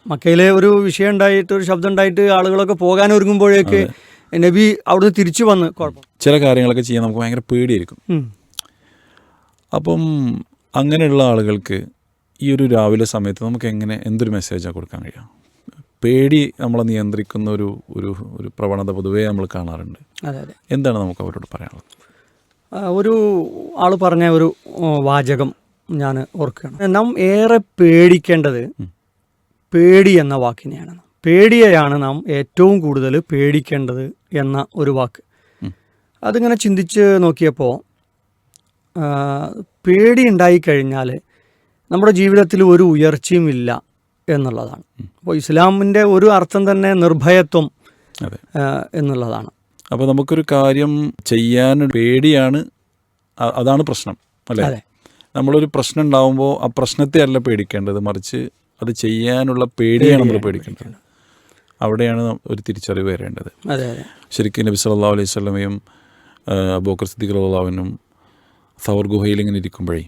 മക്കയിലെ ഒരു വിഷയം ഉണ്ടായിട്ട് ഒരു ശബ്ദം ഉണ്ടായിട്ട് ആളുകളൊക്കെ പോകാൻ ഒരുങ്ങുമ്പോഴേക്ക് നബി അവിടുന്ന് തിരിച്ചു വന്ന് കുഴപ്പം ചില കാര്യങ്ങളൊക്കെ ചെയ്യാൻ നമുക്ക് ഭയങ്കര പേടിയായിരിക്കും. അപ്പം അങ്ങനെയുള്ള ആളുകൾക്ക് ഈ ഒരു രാവിലെ സമയത്ത് നമുക്ക് എങ്ങനെ എന്തൊരു മെസ്സേജാണ് കൊടുക്കാൻ കഴിയുക? പേടി നമ്മളെ നിയന്ത്രിക്കുന്ന ഒരു ഒരു ഒരു പ്രവണത പൊതുവേ നമ്മൾ കാണാറുണ്ട്. എന്താണ് നമുക്ക് അവരോട് പറയാനുള്ളത്? ഒരു ആൾ പറഞ്ഞ ഒരു വാചകം ഞാൻ ഓർക്കുകയാണ്. നാം ഏറെ പേടിക്കേണ്ടത് പേടി എന്ന വാക്കിനെയാണ്. പേടിയെയാണ് നാം ഏറ്റവും കൂടുതൽ പേടിക്കേണ്ടത് എന്ന ഒരു വാക്ക്. അതിങ്ങനെ ചിന്തിച്ച് നോക്കിയപ്പോൾ പേടി ഉണ്ടായിക്കഴിഞ്ഞാൽ നമ്മുടെ ജീവിതത്തിൽ ഒരു ഉയർച്ചയും ഇല്ല എന്നുള്ളതാണ്. അപ്പോൾ ഇസ്ലാമിൻ്റെ ഒരു അർത്ഥം തന്നെ നിർഭയത്വം എന്നുള്ളതാണ്. അപ്പോൾ നമുക്കൊരു കാര്യം ചെയ്യാൻ പേടിയാണ്, അതാണ് പ്രശ്നം അല്ലേ? നമ്മളൊരു പ്രശ്നം ഉണ്ടാകുമ്പോൾ ആ പ്രശ്നത്തെ അല്ല പേടിക്കേണ്ടത്, മറിച്ച് അത് ചെയ്യാനുള്ള പേടിയാണ് നമ്മൾ പേടിക്കേണ്ടത്. അവിടെയാണ് ഒരു തിരിച്ചറിവ് വരേണ്ടത്. ശരിക്കും നബി സല്ലല്ലാഹു അലൈഹി വസല്ലമയും അബൂബക്കർ സിദ്ദീഖ് റളിയല്ലാഹു അൻഹും സൗർ ഗുഹയിൽ ഇങ്ങനെ ഇരിക്കുമ്പോഴേ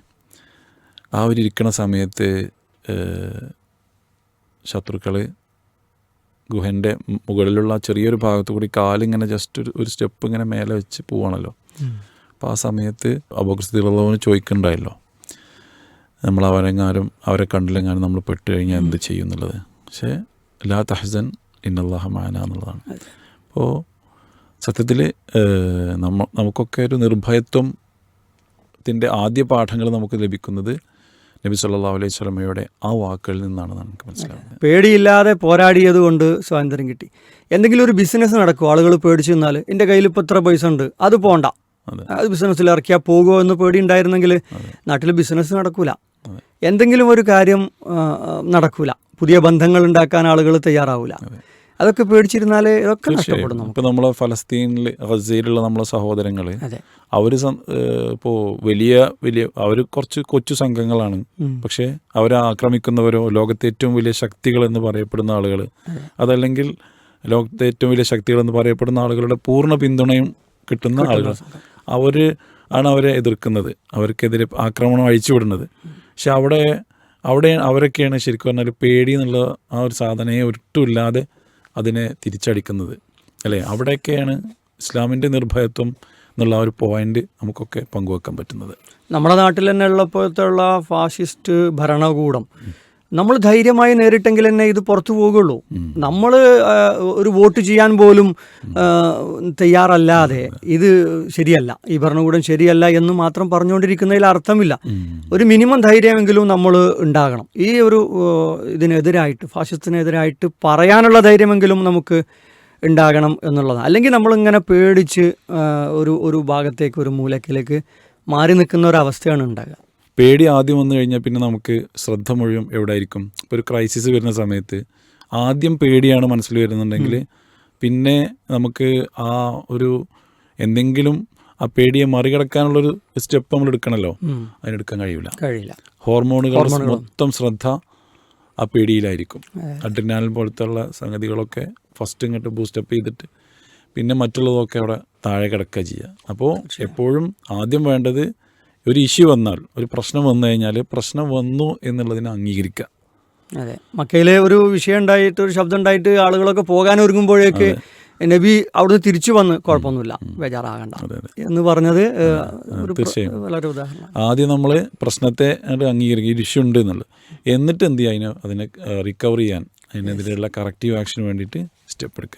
ആ ഒരു ഇരിക്കണ സമയത്ത് ശത്രുക്കൾ ഗുഹൻ്റെ മുകളിലുള്ള ചെറിയൊരു ഭാഗത്തു കൂടി കാലിങ്ങനെ ജസ്റ്റ് ഒരു സ്റ്റെപ്പ് ഇങ്ങനെ മേലെ വെച്ച് പോവാണല്ലോ. അപ്പോൾ ആ സമയത്ത് അബൂബക്കർ സിദ്ദീഖ് റളിയല്ലാഹു അൻഹു ചോദിക്കുന്നുണ്ടായല്ലോ, നമ്മൾ അവരെ കണ്ടില്ലെങ്ങാനും നമ്മൾ പെട്ട് കഴിഞ്ഞാൽ എന്ത് ചെയ്യും എന്നുള്ളത്. പക്ഷേ ലാ തഹ്സൻ ഇന്നല്ലാഹ മഅനാ എന്നുള്ളതാണ്. അപ്പോൾ സത്യത്തിൽ നമുക്കൊക്കെ ഒരു നിർഭയത്വത്തിൻ്റെ ആദ്യ പാഠങ്ങൾ നമുക്ക് ലഭിക്കുന്നത് നബി സല്ലല്ലാഹു അലൈഹി വസല്ലമയുടെ ആ വാക്കുകളിൽ നിന്നാണ് നമുക്ക് മനസ്സിലാവുന്നത്. പേടിയില്ലാതെ പോരാടിയത് കൊണ്ട് സ്വാതന്ത്ര്യം കിട്ടി. എന്തെങ്കിലും ഒരു ബിസിനസ് നടക്കും, ആളുകൾ പേടിച്ചു നിന്നാൽ എൻ്റെ കയ്യിൽ ഇപ്പോൾ ഇത്ര പൈസ ഉണ്ട്, അത് പോണ്ട, അത് ബിസിനസ്സിൽ ഇറക്കിയാൽ പോകുമോ എന്ന് പേടി ഉണ്ടായിരുന്നെങ്കിൽ നാട്ടിൽ ബിസിനസ് നടക്കൂല, എന്തെങ്കിലും ഒരു കാര്യം നടക്കൂല, പുതിയ ബന്ധങ്ങൾ ഉണ്ടാക്കാൻ ആളുകൾ തയ്യാറാവില്ല. അതൊക്കെ പേടിച്ചിരുന്നാൽ ഇതൊക്കെ നഷ്ടപ്പെടുന്നു. ഇപ്പോൾ നമ്മളെ ഫലസ്തീനിൽ ഗസയിലുള്ള നമ്മളെ സഹോദരങ്ങൾ അവർ ഇപ്പോൾ വലിയ അവർ കുറച്ച് കൊച്ചു സംഘങ്ങളാണ്, പക്ഷേ അവരെ ആക്രമിക്കുന്നവരോ ലോകത്തെ ഏറ്റവും വലിയ ശക്തികൾ എന്ന് പറയപ്പെടുന്ന ആളുകൾ, അതല്ലെങ്കിൽ ലോകത്തെ ഏറ്റവും വലിയ ശക്തികൾ എന്ന് പറയപ്പെടുന്ന ആളുകളുടെ പൂർണ്ണ പിന്തുണയും കിട്ടുന്ന ആളുകൾ, അവർ ആണ് അവരെ എതിർക്കുന്നത്, അവർക്കെതിരെ ആക്രമണം അഴിച്ചുവിടുന്നത്. പക്ഷെ അവിടെ അവരൊക്കെയാണ് ശരിക്കും പറഞ്ഞാൽ പേടി എന്നുള്ള ആ ഒരു സാധനയെ ഒട്ടുമില്ലാതെ അതിനെ തിരിച്ചടിക്കുന്നത് അല്ലേ? അവിടെയൊക്കെയാണ് ഇസ്ലാമിൻ്റെ നിർഭയത്വം എന്നുള്ള ആ ഒരു പോയിന്റ് നമുക്കൊക്കെ പങ്കുവെക്കാൻ പറ്റുന്നത്. നമ്മുടെ നാട്ടിൽ തന്നെ ഉള്ളപ്പോഴത്തുള്ള ഫാഷിസ്റ്റ് ഭരണകൂടം നമ്മൾ ധൈര്യമായി നേരിട്ടെങ്കിൽ തന്നെ ഇത് പുറത്തു പോകുള്ളൂ. നമ്മൾ ഒരു വോട്ട് ചെയ്യാൻ പോലും തയ്യാറല്ലാതെ ഇത് ശരിയല്ല, ഈ ഭരണകൂടം ശരിയല്ല എന്ന് മാത്രം പറഞ്ഞുകൊണ്ടിരിക്കുന്നതിൽ അർത്ഥമില്ല. ഒരു മിനിമം ധൈര്യമെങ്കിലും നമ്മൾ ഉണ്ടാകണം. ഈ ഒരു ഇതിനെതിരായിട്ട്, ഫാഷിസത്തിനെതിരായിട്ട് പറയാനുള്ള ധൈര്യമെങ്കിലും നമുക്ക് ഉണ്ടാകണം എന്നുള്ളതാണ്. അല്ലെങ്കിൽ നമ്മളിങ്ങനെ പേടിച്ച് ഒരു ഭാഗത്തേക്ക്, ഒരു മൂലക്കിലേക്ക് മാറി നിൽക്കുന്ന ഒരവസ്ഥയാണ് ഉണ്ടാകുക. പേടി ആദ്യം വന്നു കഴിഞ്ഞാൽ പിന്നെ നമുക്ക് ശ്രദ്ധ മുഴുവൻ എവിടെ ആയിരിക്കും? ഇപ്പോൾ ഒരു ക്രൈസിസ് വരുന്ന സമയത്ത് ആദ്യം പേടിയാണ് മനസ്സിൽ വരുന്നുണ്ടെങ്കിൽ പിന്നെ നമുക്ക് ആ ഒരു എന്തെങ്കിലും ആ പേടിയെ മറികടക്കാനുള്ളൊരു സ്റ്റെപ്പ് നമ്മൾ എടുക്കണമല്ലോ, അതിനെടുക്കാൻ കഴിയില്ല. ഹോർമോണുകൾ മൊത്തം ശ്രദ്ധ ആ പേടിയിലായിരിക്കും. അഡ്രിനാലിൻ പോലത്തുള്ള സംഗതികളൊക്കെ ഫസ്റ്റ് ഇങ്ങോട്ട് ബൂസ്റ്റപ്പ് ചെയ്തിട്ട് പിന്നെ മറ്റുള്ളതൊക്കെ അവിടെ താഴെ കിടക്കുക ചെയ്യുക. അപ്പോൾ എപ്പോഴും ആദ്യം വേണ്ടത് ഒരു ഇഷ്യൂ വന്നാൽ, ഒരു പ്രശ്നം വന്നു കഴിഞ്ഞാൽ പ്രശ്നം വന്നു എന്നുള്ളതിനെ അംഗീകരിക്കുക. അതെ, മക്കയിലെ ഒരു വിഷയം ഉണ്ടായിട്ട് ഒരു ശബ്ദം ഉണ്ടായിട്ട് ആളുകളൊക്കെ പോകാൻ ഒരുങ്ങുമ്പോഴേക്ക് നബി അവിടുന്ന് തിരിച്ചു വന്ന് കുഴപ്പമൊന്നുമില്ല, ബേജാറാകണ്ട എന്ന് പറഞ്ഞത് വളരെ ഉദാഹരണം. ആദ്യം നമ്മൾ പ്രശ്നത്തെ അംഗീകരിക്കുക, ഒരു ഇഷ്യൂ ഉണ്ട് എന്നുള്ളത്, എന്നിട്ട് എന്ത് ചെയ്യുക, അതിനെ റിക്കവർ ചെയ്യാൻ, അതിനെതിരെയുള്ള കറക്റ്റീവ് ആക്ഷന് വേണ്ടിയിട്ട് സ്റ്റെപ്പ് എടുക്കുക.